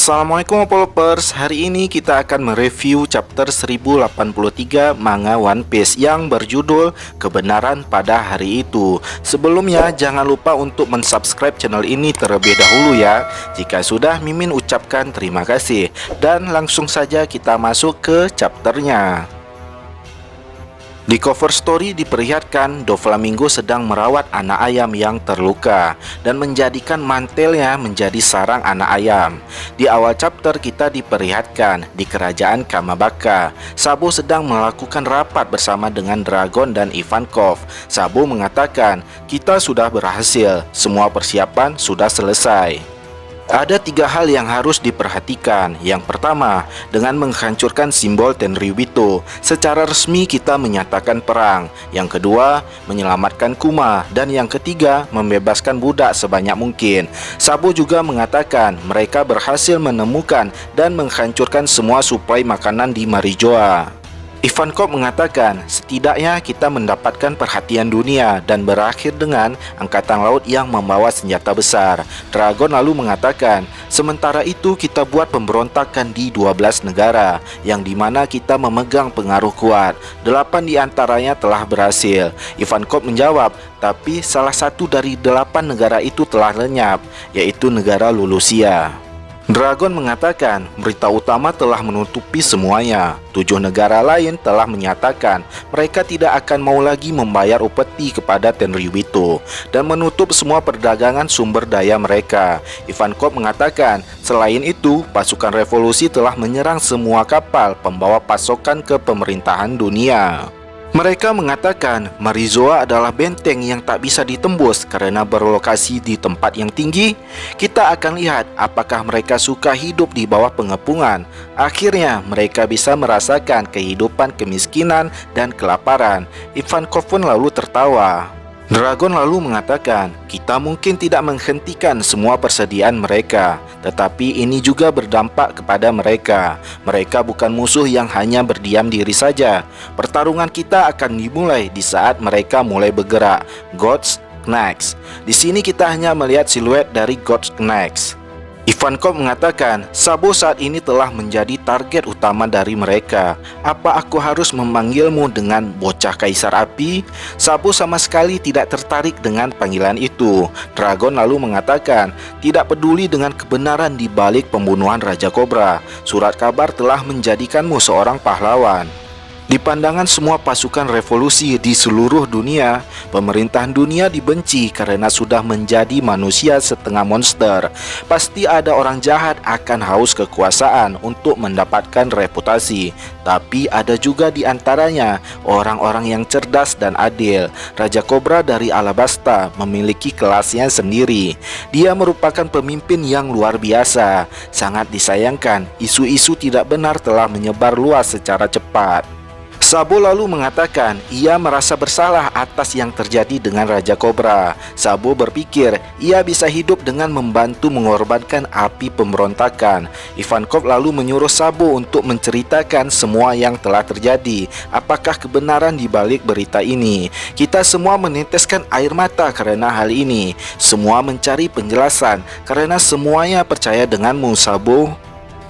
Assalamualaikum Apolopers, hari ini kita akan mereview chapter 1083 manga One Piece yang berjudul Kebenaran pada Hari Itu. Sebelumnya jangan lupa untuk mensubscribe channel ini terlebih dahulu ya. Jika sudah, Mimin ucapkan terima kasih. Dan langsung saja kita masuk ke chapternya. Di cover story diperlihatkan Doflamingo sedang merawat anak ayam yang terluka dan menjadikan mantelnya menjadi sarang anak ayam. Di awal chapter kita diperlihatkan di kerajaan Kamabaka, Sabo sedang melakukan rapat bersama dengan Dragon dan Ivankov. Sabo mengatakan, "Kita sudah berhasil, semua persiapan sudah selesai." Ada 3 hal yang harus diperhatikan. Yang pertama, dengan menghancurkan simbol Tenryubito, secara resmi kita menyatakan perang. Yang kedua, menyelamatkan Kuma. Dan yang ketiga, membebaskan budak sebanyak mungkin. Sabo juga mengatakan mereka berhasil menemukan dan menghancurkan semua suplai makanan di Marijoa. Ivankov mengatakan, setidaknya kita mendapatkan perhatian dunia dan berakhir dengan angkatan laut yang membawa senjata besar. Dragon lalu mengatakan, sementara itu kita buat pemberontakan di 12 negara, yang dimana kita memegang pengaruh kuat. 8 diantaranya telah berhasil. Ivankov menjawab, tapi salah satu dari 8 negara itu telah lenyap, yaitu negara Lulusia. Dragon mengatakan berita utama telah menutupi semuanya. 7 negara lain telah menyatakan mereka tidak akan mau lagi membayar upeti kepada Tenryubito dan menutup semua perdagangan sumber daya mereka. Ivankov mengatakan selain itu pasukan revolusi telah menyerang semua kapal pembawa pasokan ke pemerintahan dunia. Mereka mengatakan Marijoa adalah benteng yang tak bisa ditembus karena berlokasi di tempat yang tinggi. Kita akan lihat apakah mereka suka hidup di bawah pengepungan. Akhirnya mereka bisa merasakan kehidupan kemiskinan dan kelaparan. Ivankov pun lalu tertawa. Dragon lalu mengatakan, kita mungkin tidak menghentikan semua persediaan mereka, tetapi ini juga berdampak kepada mereka. Mereka bukan musuh yang hanya berdiam diri saja. Pertarungan kita akan dimulai di saat mereka mulai bergerak. God's Knights. Di sini kita hanya melihat siluet dari God's Knights. Ivankov mengatakan, Sabo saat ini telah menjadi target utama dari mereka. Apa aku harus memanggilmu dengan bocah kaisar api? Sabo sama sekali tidak tertarik dengan panggilan itu. Dragon lalu mengatakan, tidak peduli dengan kebenaran di balik pembunuhan Raja Cobra. Surat kabar telah menjadikanmu seorang pahlawan. Di pandangan semua pasukan revolusi di seluruh dunia, pemerintahan dunia dibenci karena sudah menjadi manusia setengah monster. Pasti ada orang jahat akan haus kekuasaan untuk mendapatkan reputasi. Tapi ada juga di antaranya orang-orang yang cerdas dan adil. Raja Cobra dari Alabasta memiliki kelasnya sendiri. Dia merupakan pemimpin yang luar biasa. Sangat disayangkan, isu-isu tidak benar telah menyebar luas secara cepat. Sabo lalu mengatakan ia merasa bersalah atas yang terjadi dengan Raja Cobra. Sabo berpikir ia bisa hidup dengan membantu mengorbankan api pemberontakan. Ivankov lalu menyuruh Sabo untuk menceritakan semua yang telah terjadi. Apakah kebenaran di balik berita ini? Kita semua meneteskan air mata karena hal ini. Semua mencari penjelasan karena semuanya percaya denganmu, Sabo.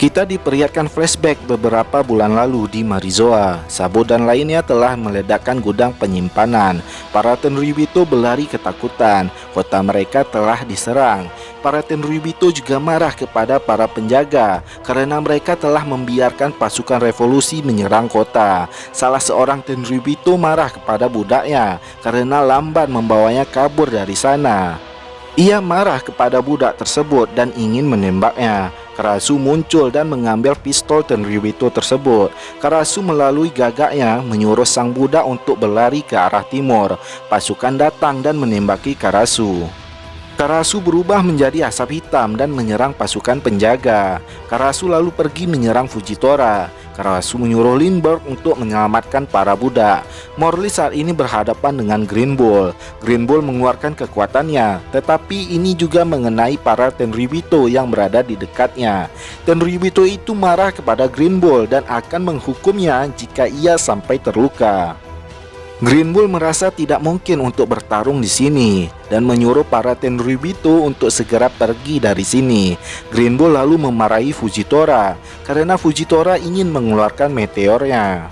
Kita diperlihatkan flashback beberapa bulan lalu di Marijoa. Sabo dan lainnya telah meledakkan gudang penyimpanan. Para Tenryubito berlari ketakutan. Kota mereka telah diserang. Para Tenryubito juga marah kepada para penjaga karena mereka telah membiarkan pasukan revolusi menyerang kota. Salah seorang Tenryubito marah kepada budaknya karena lambat membawanya kabur dari sana. Ia marah kepada budak tersebut dan ingin menembaknya. Karasu muncul dan mengambil pistol Tenryubito tersebut. Karasu melalui gagaknya menyuruh sang budak untuk berlari ke arah timur. Pasukan datang dan menembaki Karasu. Karasu berubah menjadi asap hitam dan menyerang pasukan penjaga. Karasu lalu pergi menyerang Fujitora. Karasu menyuruh Lindbergh untuk menyelamatkan para budak. Morley saat ini berhadapan dengan Green Bull. Green Bull mengeluarkan kekuatannya, tetapi ini juga mengenai para Tenryubito yang berada di dekatnya. Tenryubito itu marah kepada Green Bull dan akan menghukumnya jika ia sampai terluka. Green Bull merasa tidak mungkin untuk bertarung di sini dan menyuruh para Tenryubito untuk segera pergi dari sini. Green Bull lalu memarahi Fujitora karena Fujitora ingin mengeluarkan meteornya.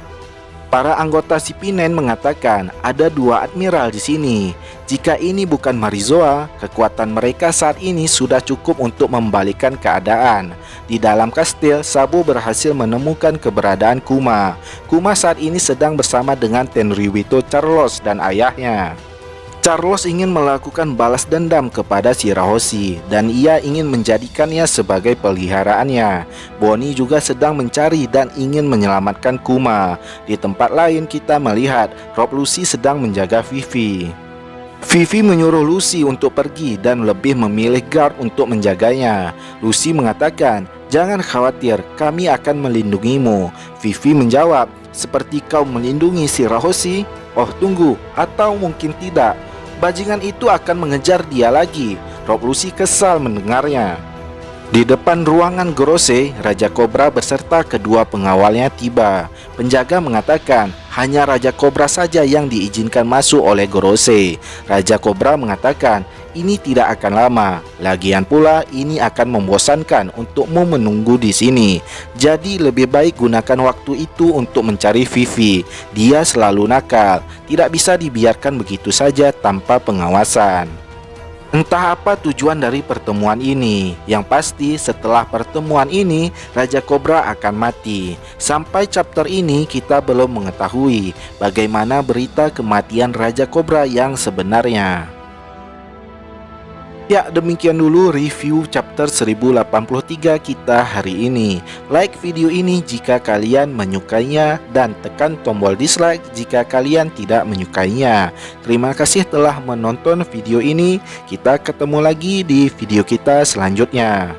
Para anggota Shippuden mengatakan ada dua admiral di sini. Jika ini bukan Marizoa, kekuatan mereka saat ini sudah cukup untuk membalikkan keadaan. Di dalam kastil, Sabo berhasil menemukan keberadaan Kuma. Kuma saat ini sedang bersama dengan Tenryubito Charles dan ayahnya. Charles ingin melakukan balas dendam kepada Shirahoshi dan ia ingin menjadikannya sebagai peliharaannya. Bonnie juga sedang mencari dan ingin menyelamatkan Kuma. Di tempat lain kita melihat Rob Lucy sedang menjaga Vivi. Vivi menyuruh Lucy untuk pergi dan lebih memilih guard untuk menjaganya. Lucy mengatakan, "Jangan khawatir, kami akan melindungimu." Vivi menjawab, "Seperti kau melindungi Shirahoshi? Oh tunggu, atau mungkin tidak. Bajingan itu akan mengejar dia lagi." Rob Lucy kesal mendengarnya. Di depan ruangan Gorosei, Raja Kobra beserta kedua pengawalnya tiba. Penjaga mengatakan hanya Raja Kobra saja yang diizinkan masuk oleh Gorosei. Raja Kobra mengatakan ini tidak akan lama. Lagian pula ini akan membosankan untukmu menunggu di sini. Jadi lebih baik gunakan waktu itu untuk mencari Vivi. Dia selalu nakal, tidak bisa dibiarkan begitu saja tanpa pengawasan. Entah apa tujuan dari pertemuan ini. Yang pasti setelah pertemuan ini Raja Kobra akan mati. Sampai chapter ini kita belum mengetahui bagaimana berita kematian Raja Kobra yang sebenarnya. Ya, demikian dulu review chapter 1083 kita hari ini. Like video ini jika kalian menyukainya dan tekan tombol dislike jika kalian tidak menyukainya. Terima kasih telah menonton video ini. Kita ketemu lagi di video kita selanjutnya.